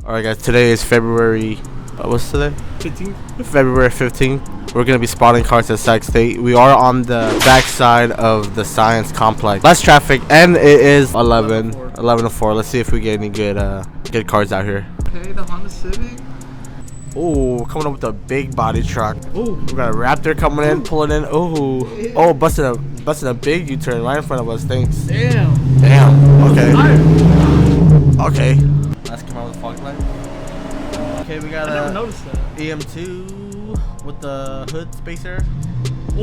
Alright guys, today is February, what's today? 15th? February 15th. We're going to be spotting cars at Sac State. We are on the back side of the science complex. Less traffic, and it is 11 to 4. Let's see if we get any good cars out here. Okay, the Honda Civic. Oh, coming up with a big body truck. Oh, We got a Raptor coming in, pulling in. Oh, busting a big U-turn right in front of us. Thanks. damn. Okay. Okay. Let's come out with the fog light. Okay, we got I never noticed that. EM2 with the hood spacer. Oh.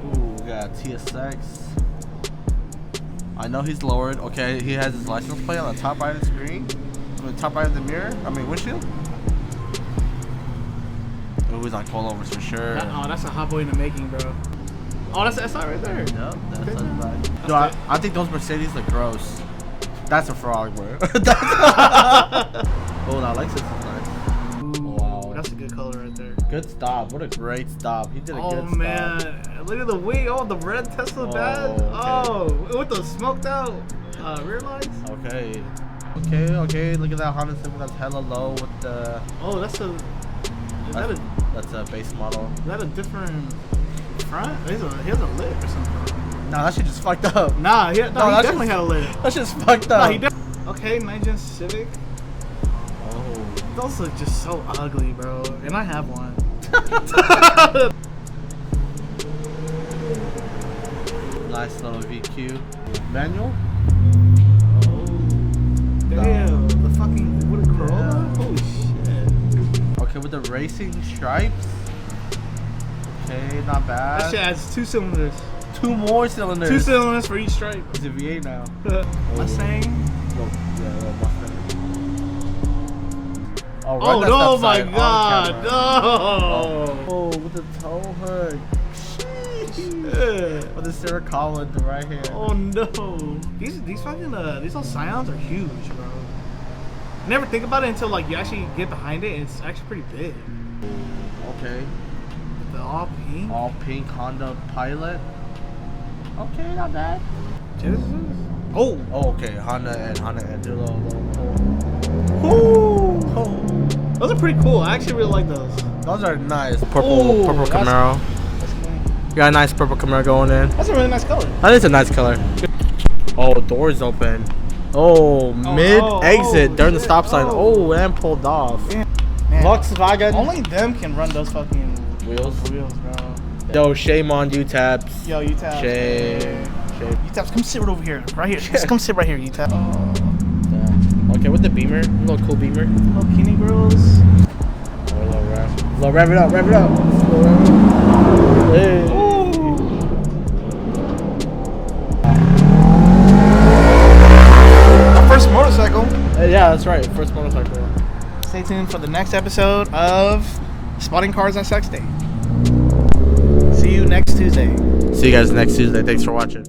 Ooh, we got TSX. I know he's lowered. Okay, he has his license plate on the top right of the screen. On the top right of the mirror. Windshield. Oh, he's on coilovers for sure. Oh, that's a hot boy in the making, bro. Oh, that's the SI right there. Yep, that's Okay. right. No, I think those Mercedes look gross. That's a frog, bro. Oh, that Lexus is nice. Ooh, Wow. that's a good color right there. Good stop. What a great stop. He did a good Oh stop. man, look at the wing. Oh, the red Tesla badge. okay. Oh, with the smoked out rear lights. Okay. Okay. Look at that Honda Civic. That's hella low with the. Oh, that's a. That's a base model. Is that a different front? He has a lid or something. Nah, that shit just fucked up. Nah, he that definitely shit's- had a lid. That shit's fucked Nah, up. he okay, 9-gen Civic. Oh. Those look just so ugly, bro. And I have one. Nice little VQ. Manual? Oh. Damn. The fucking. What a Corolla? Holy shit. Okay, with the racing stripes. Okay, not bad. That shit has 2 cylinders. 2 more cylinders. 2 cylinders for each stripe. It's a V8 now. Mustang. Little Mustang. Oh, Oh that no, stop my sign on God, camera. no! Oh, with the tow hood. Shit. With the Sarah Collins right here. Oh no! These fucking these little Scions are huge, bro. You never think about it until like you actually get behind it, and it's actually pretty big. Okay. The all pink. All pink Honda Pilot. Okay, not bad. Genesis. Oh. Oh, okay. Honda and do a little Ooh. Those are pretty cool. I actually really like those. Those are nice. Purple Camaro. That's clean. You got a nice purple Camaro going in. That's a really nice color. That is a nice color. Oh, doors open. Oh, mid-exit during the stop sign. Oh, and pulled off. Man, Volkswagen. only them can run those fucking Wheels, bro. Yo, shame on you, Taps. Yo, U-Taps. Shame. U-Taps, come sit right over here. Right here. Just come sit right here, U-Taps. Okay, with the Beamer. A little cool Beamer. Little Kenny girls. Oh, a little rev. Little rev it up. Hey. Our first motorcycle. Yeah, that's right. First motorcycle. Stay tuned for the next episode of Spotting Cars at Sac State. See you next Tuesday. See you guys next Tuesday. Thanks for watching.